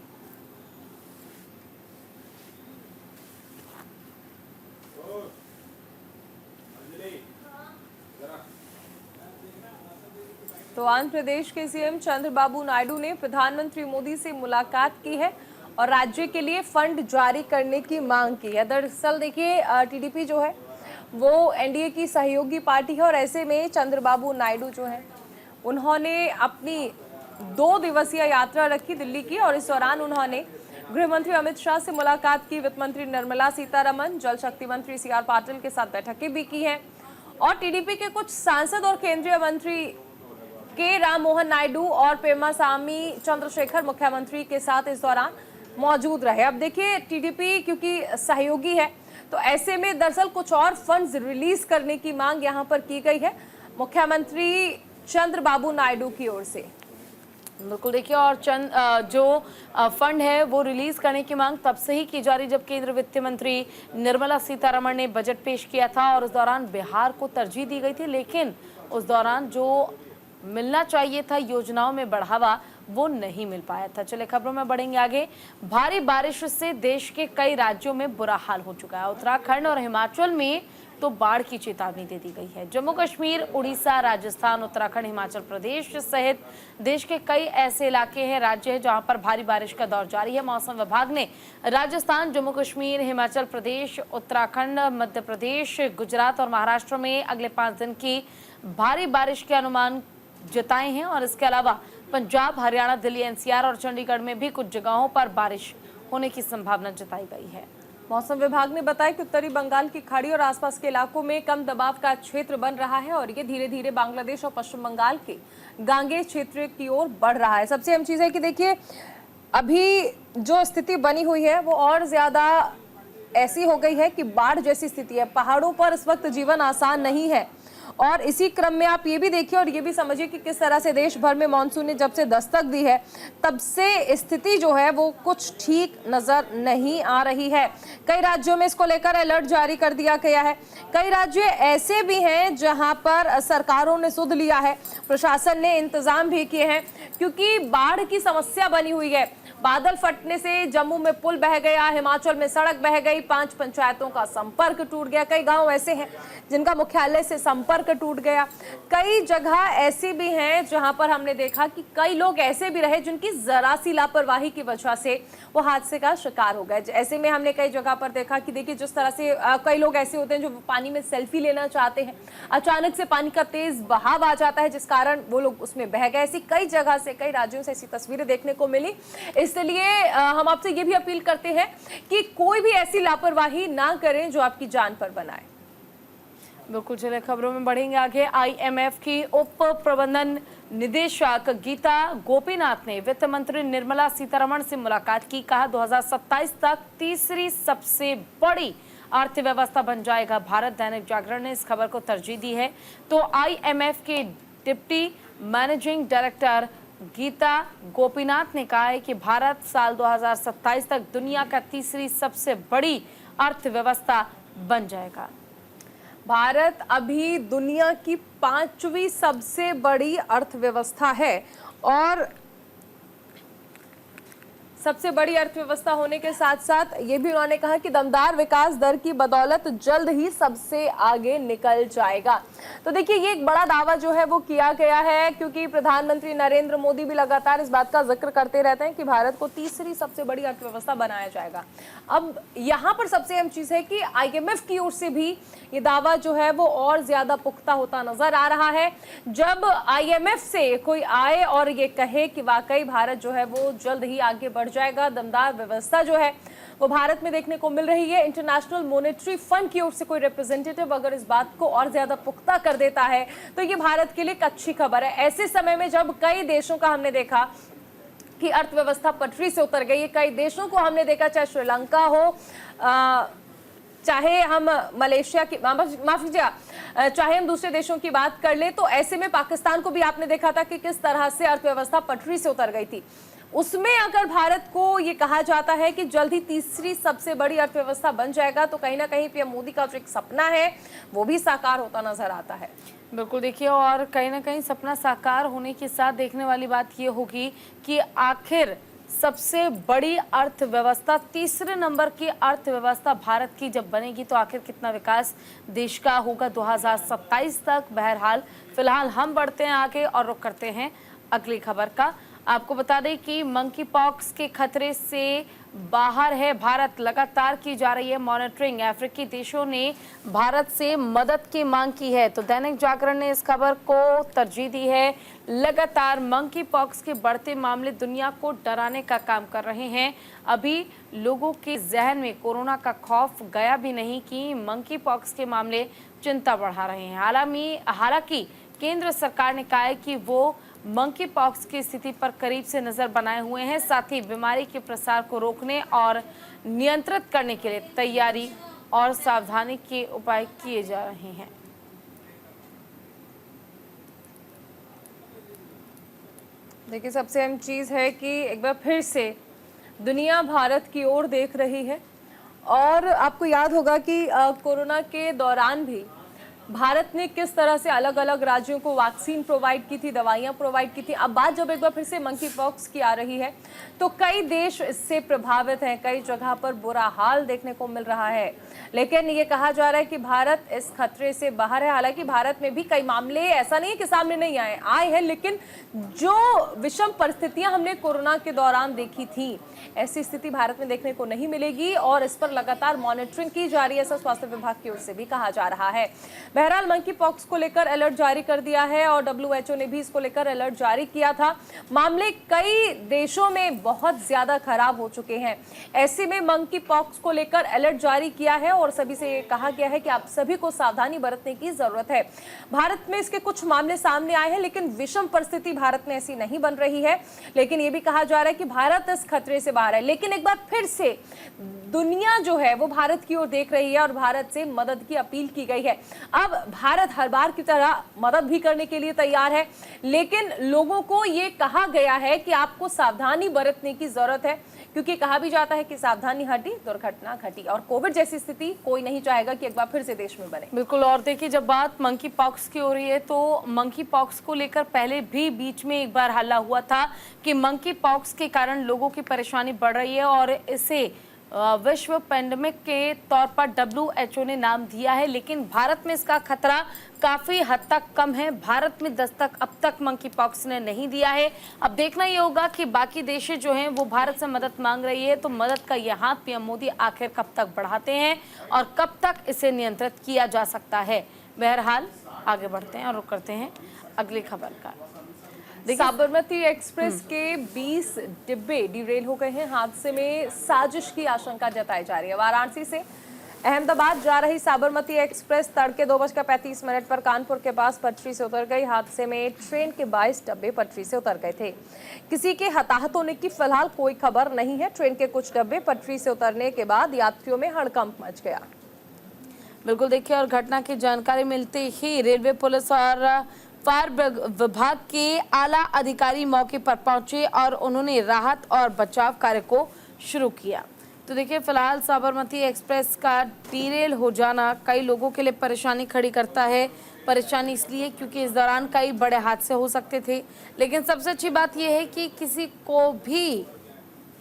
तो आंध्र प्रदेश के सीएम चंद्रबाबू नायडू ने प्रधानमंत्री मोदी से मुलाकात की है और राज्य के लिए फंड जारी करने की मांग की है। दरअसल देखिए टीडीपी जो है वो एनडीए की सहयोगी पार्टी है और ऐसे में चंद्रबाबू नायडू जो है उन्होंने अपनी 2 दिवसीय यात्रा रखी दिल्ली की, और इस दौरान उन्होंने गृह मंत्री अमित शाह से मुलाकात की, वित्त मंत्री निर्मला सीतारमण, जल शक्ति मंत्री CR पाटिल के साथ बैठकें भी की हैं और टीडीपी के कुछ सांसद और केंद्रीय मंत्री के राम मोहन नायडू और पेम्मासानी चंद्रशेखर मुख्यमंत्री के साथ इस दौरान मौजूद रहे। अब देखिए टीडीपी क्योंकि सहयोगी है तो ऐसे में दरअसल कुछ और फंड्स रिलीज करने की मांग यहां पर की गई है मुख्यमंत्री चंद्रबाबू नायडू की ओर से। बिल्कुल देखिए, और जो फंड है वो रिलीज करने की मांग तब से ही की जा रही जब केंद्रीय वित्त मंत्री निर्मला सीतारमण ने बजट पेश किया था और उस दौरान बिहार को तरजीह दी गई थी। लेकिन उस दौरान जो मिलना चाहिए था योजनाओं में बढ़ावा, वो नहीं मिल पाया था। चले खबरों में बढ़ेंगे आगे। भारी बारिश से देश के कई राज्यों में बुरा हाल हो चुका है। उत्तराखंड और हिमाचल में तो बाढ़ की चेतावनी दे दी गई है। जम्मू कश्मीर, उड़ीसा, राजस्थान, उत्तराखंड, हिमाचल प्रदेश सहित देश के कई ऐसे इलाके हैं, राज्य है जहां पर भारी बारिश का दौर जारी है। मौसम विभाग ने राजस्थान, जम्मू कश्मीर, हिमाचल प्रदेश, उत्तराखंड, मध्य प्रदेश, गुजरात और महाराष्ट्र में अगले 5 दिन की भारी बारिश के अनुमान जताए हैं और इसके अलावा पंजाब, हरियाणा, दिल्ली, NCR और चंडीगढ़ में भी कुछ जगहों पर बारिश होने की संभावना जताई गई है। मौसम विभाग ने बताया कि उत्तरी बंगाल की खाड़ी और आसपास के इलाकों में कम दबाव का क्षेत्र बन रहा है और ये धीरे धीरे बांग्लादेश और पश्चिम बंगाल के गांगे क्षेत्र की ओर बढ़ रहा है। सबसे अहम चीज है कि देखिए अभी जो स्थिति बनी हुई है वो और ज्यादा ऐसी हो गई है कि बाढ़ जैसी स्थिति है। पहाड़ों पर इस वक्त जीवन आसान नहीं है और इसी क्रम में आप ये भी देखिए और ये भी समझिए कि किस तरह से देश भर में मानसून ने जब से दस्तक दी है तब से स्थिति जो है वो कुछ ठीक नजर नहीं आ रही है। कई राज्यों में इसको लेकर अलर्ट जारी कर दिया गया है। कई राज्य ऐसे भी हैं जहां पर सरकारों ने सुध लिया है, प्रशासन ने इंतजाम भी किए हैं, क्योंकि बाढ़ की समस्या बनी हुई है बादल फटने से जम्मू में पुल बह गया, हिमाचल में सड़क बह गई, 5 पंचायतों का संपर्क टूट गया। कई गांव ऐसे हैं जिनका मुख्यालय से संपर्क टूट गया। कई जगह ऐसी भी हैं जहां पर हमने देखा कि कई लोग ऐसे भी रहे जिनकी जरा सी लापरवाही की वजह से वो हादसे का शिकार हो गए। ऐसे में हमने कई जगह पर देखा कि देखिए जिस तरह से कई लोग ऐसे होते हैं जो पानी में सेल्फी लेना चाहते हैं, अचानक से पानी का तेज बहाव आ जाता है जिस कारण वो लोग उसमें बह गए। ऐसी कई जगह से, कई राज्यों से ऐसी तस्वीरें देखने को मिली। इसलिए हम आपसे ये भी अपील करते हैं कि कोई भी ऐसी लापरवाही ना करें जो आपकी जान पर बनाए। बिल्कुल, चले खबरों में बढ़ेंगे आगे। आईएमएफ की उप प्रबंधन निदेशक गीता गोपीनाथ ने वित्त मंत्री निर्मला सीतारमण से मुलाकात की। कहा 2027 तक तीसरी सबसे बड़ी अर्थव्यवस्था बन जाएगा भारत। दैनिक जागरण ने इस खबर को तरजीह दी है। तो आईएमएफ के deputy managing director Gita Gopinath ने कहा है कि भारत साल 2027 तक दुनिया का तीसरी सबसे बड़ी अर्थव्यवस्था बन जाएगा। भारत अभी दुनिया की 5वीं सबसे बड़ी अर्थव्यवस्था है और सबसे बड़ी अर्थव्यवस्था होने के साथ साथ ये भी उन्होंने कहा कि दमदार विकास दर की बदौलत जल्द ही सबसे आगे निकल जाएगा। तो देखिए ये एक बड़ा दावा जो है वो किया गया है, क्योंकि प्रधानमंत्री नरेंद्र मोदी भी लगातार इस बात का जिक्र करते रहते हैं कि भारत को तीसरी सबसे बड़ी अर्थव्यवस्था बनाया जाएगा। अब यहाँ पर सबसे अहम चीज है कि आईएमएफ की ओर से भी ये दावा जो है वो और ज्यादा पुख्ता होता नजर आ रहा है। जब आईएमएफ से कोई आए और ये कहे कि वाकई भारत जो है वो जल्द ही आगे बढ़ जाएगा, दमदार व्यवस्था जो है वो भारत में देखने को मिल रही है। इंटरनेशनल मॉनेटरी फंड की ओर से कोई रिप्रेजेंटेटिव अगर इस बात को और ज्यादा पुख्ता कर देता है तो ये भारत के लिए एक अच्छी खबर है। ऐसे समय में जब कई देशों का हमने देखा कि अर्थव्यवस्था पटरी से उतर गई है, कई देशों को हमने देखा, चाहे श्रीलंका हो, चाहे हम मलेशिया की, माफ कीजिएगा, चाहे हम दूसरे देशों की बात कर ले, तो ऐसे में पाकिस्तान को भी आपने देखा था कि किस तरह से अर्थव्यवस्था पटरी से उतर गई थी। उसमें अगर भारत को ये कहा जाता है कि जल्द ही तीसरी सबसे बड़ी अर्थव्यवस्था बन जाएगा तो कहीं ना कहीं पीएम मोदी का जो एक सपना है वो भी साकार होता नजर आता है। बिल्कुल, देखिए, और कहीं ना कहीं सपना साकार होने के साथ देखने वाली बात ये होगी कि आखिर सबसे बड़ी अर्थव्यवस्था, तीसरे नंबर की अर्थव्यवस्था भारत की जब बनेगी तो आखिर कितना विकास देश का होगा 2027 तक। बहरहाल फिलहाल हम बढ़ते हैं आगे और रुख करते हैं अगली खबर का। आपको बता दें कि मंकी पॉक्स के खतरे से बाहर है भारत। लगातार की जा रही है मॉनिटरिंग। अफ्रीकी देशों ने भारत से मदद की मांग की है। तो दैनिक जागरण ने इस खबर को तरजीह दी है। लगातार मंकी पॉक्स के बढ़ते मामले दुनिया को डराने का काम कर रहे हैं। अभी लोगों के जहन में कोरोना का खौफ गया भी नहीं कि मंकी पॉक्स के मामले चिंता बढ़ा रहे हैं। हालांकि केंद्र सरकार ने कहा है कि वो मंकी पॉक्स की स्थिति पर करीब से नजर बनाए हुए हैं, साथ ही बीमारी के प्रसार को रोकने और नियंत्रित करने के लिए तैयारी और सावधानी के उपाय किए जा रहे हैं। देखिए सबसे अहम चीज है कि एक बार फिर से दुनिया भारत की ओर देख रही है और आपको याद होगा कि कोरोना के दौरान भी भारत ने किस तरह से अलग अलग राज्यों को वैक्सीन प्रोवाइड की थी, दवाइयां प्रोवाइड की थी। अब बात जब एक बार फिर से मंकी पॉक्स की आ रही है तो कई देश इससे प्रभावित हैं, कई जगह पर बुरा हाल देखने को मिल रहा है। लेकिन ये कहा जा रहा है कि भारत इस खतरे से बाहर है। हालांकि भारत में भी कई मामले ऐसा नहीं है कि सामने नहीं आए हैं, लेकिन जो विषम परिस्थितियां हमने कोरोना के दौरान देखी थी ऐसी स्थिति भारत में देखने को नहीं मिलेगी और इस पर लगातार मॉनिटरिंग की जा रही है, ऐसा स्वास्थ्य विभाग की ओर से भी कहा जा रहा है। बहरहाल मंकी पॉक्स को लेकर अलर्ट जारी कर दिया है और WHO ने भी इसको लेकर अलर्ट जारी किया था। मामले कई देशों में बहुत ज्यादा खराब हो चुके हैं। ऐसे में मंकी पॉक्स को लेकर अलर्ट जारी किया है और सभी से ये कहा गया है कि आप सभी को सावधानी बरतने की जरूरत है। भारत में इसके कुछ मामले सामने आए हैं, लेकिन विषम परिस्थिति भारत में ऐसी नहीं बन रही है। लेकिन ये भी कहा जा रहा है कि भारत इस खतरे से बाहर है। लेकिन एक बार फिर से दुनिया जो है वो भारत की ओर देख रही है और भारत से मदद की अपील की गई है। अब अब भारत हर बार की तरह मदद भी करने के लिए तैयार है, लेकिन लोगों को ये कहा गया है कि आपको सावधानी बरतने की जरूरत है, क्योंकि कहा भी जाता है कि सावधानी हटी दुर्घटना घटी, और कोविड जैसी स्थिति कोई नहीं चाहेगा कि एक बार फिर से देश में बने। बिल्कुल। और देखिए, जब बात मंकी पॉक्स की हो रही है तो मंकी पॉक्स को लेकर पहले भी बीच में एक बार हल्ला हुआ था कि मंकी पॉक्स के कारण लोगों की परेशानी बढ़ रही है और इसे विश्व पेंडेमिक के तौर पर WHO ने नाम दिया है, लेकिन भारत में इसका खतरा काफी हद तक कम है। भारत में दस्तक अब तक मंकी पॉक्स ने नहीं दिया है। अब देखना ये होगा कि बाकी देश जो हैं वो भारत से मदद मांग रही है, तो मदद का ये हाथ पीएम मोदी आखिर कब तक बढ़ाते हैं और कब तक इसे नियंत्रित किया जा सकता है। बहरहाल आगे बढ़ते हैं और रुक करते हैं अगली खबर का। साबरमती एक्सप्रेस के 20 डिब्बे डिरेल हो गए हैं। हादसे में साजिश की आशंका जताई जा रही है। वाराणसी से अहमदाबाद जा रही साबरमती एक्सप्रेस तड़के 2:35 पर कानपुर के पास पटरी से उतर गई। हादसे में ट्रेन के 22 डब्बे पटरी से उतर गए थे। किसी के हताहत होने की फिलहाल कोई खबर नहीं है। ट्रेन के कुछ डब्बे पटरी से उतरने के बाद यात्रियों में हड़कंप मच गया। बिल्कुल देखिए, और घटना की जानकारी मिलते ही रेलवे पुलिस और फायर विभाग के आला अधिकारी मौके पर पहुंचे और उन्होंने राहत और बचाव कार्य को शुरू किया। तो देखिए, फिलहाल साबरमती एक्सप्रेस का डिरेल हो जाना कई लोगों के लिए परेशानी खड़ी करता है। परेशानी इसलिए क्योंकि इस दौरान कई बड़े हादसे हो सकते थे, लेकिन सबसे अच्छी बात यह है कि किसी को भी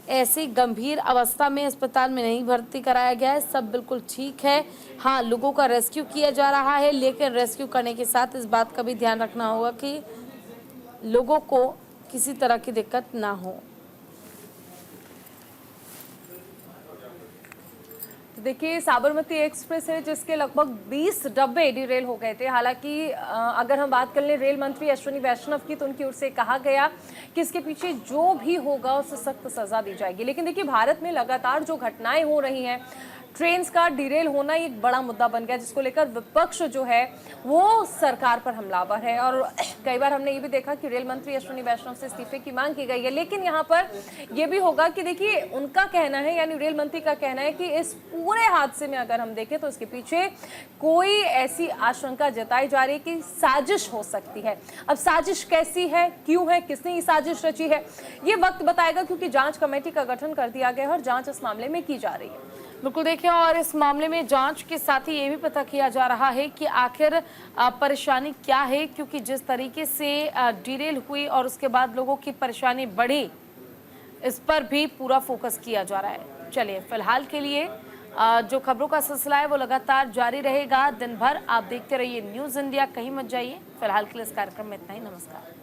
ऐसी गंभीर अवस्था में अस्पताल में नहीं भर्ती कराया गया है। सब बिल्कुल ठीक है। हाँ, लोगों का रेस्क्यू किया जा रहा है, लेकिन रेस्क्यू करने के साथ इस बात का भी ध्यान रखना होगा कि लोगों को किसी तरह की दिक्कत ना हो। देखिए, साबरमती एक्सप्रेस है जिसके लगभग 20 डब्बे डिरेल हो गए थे। हालांकि अगर हम बात कर लें रेल मंत्री अश्विनी वैष्णव की, तो उनकी ओर से कहा गया कि इसके पीछे जो भी होगा उसे सख्त सजा दी जाएगी। लेकिन देखिए, भारत में लगातार जो घटनाएं हो रही हैं, ट्रेन का डिरेल होना एक बड़ा मुद्दा बन गया, जिसको लेकर विपक्ष जो है वो सरकार पर हमलावर है। और कई बार हमने ये भी देखा कि रेल मंत्री अश्विनी वैष्णव से इस्तीफे की मांग की गई है। लेकिन यहाँ पर यह भी होगा कि देखिए, उनका कहना है, यानी रेल मंत्री का कहना है कि इस पूरे हादसे में अगर हम देखें तो इसके पीछे कोई ऐसी आशंका जताई जा रही है कि साजिश हो सकती है। अब साजिश कैसी है, क्यों है, किसने ये साजिश रची है, ये वक्त बताएगा, क्योंकि जांच कमेटी का गठन कर दिया गया है और जांच इस मामले में की जा रही है। बिल्कुल देखिए, और इस मामले में जांच के साथ ही ये भी पता किया जा रहा है कि आखिर परेशानी क्या है, क्योंकि जिस तरीके से डिरेल हुई और उसके बाद लोगों की परेशानी बढ़ी, इस पर भी पूरा फोकस किया जा रहा है। चलिए, फिलहाल के लिए जो खबरों का सिलसिला है वो लगातार जारी रहेगा। दिन भर आप देखते रहिए न्यूज़ इंडिया, कहीं मत जाइए। फिलहाल के लिए इस कार्यक्रम में इतना ही। नमस्कार।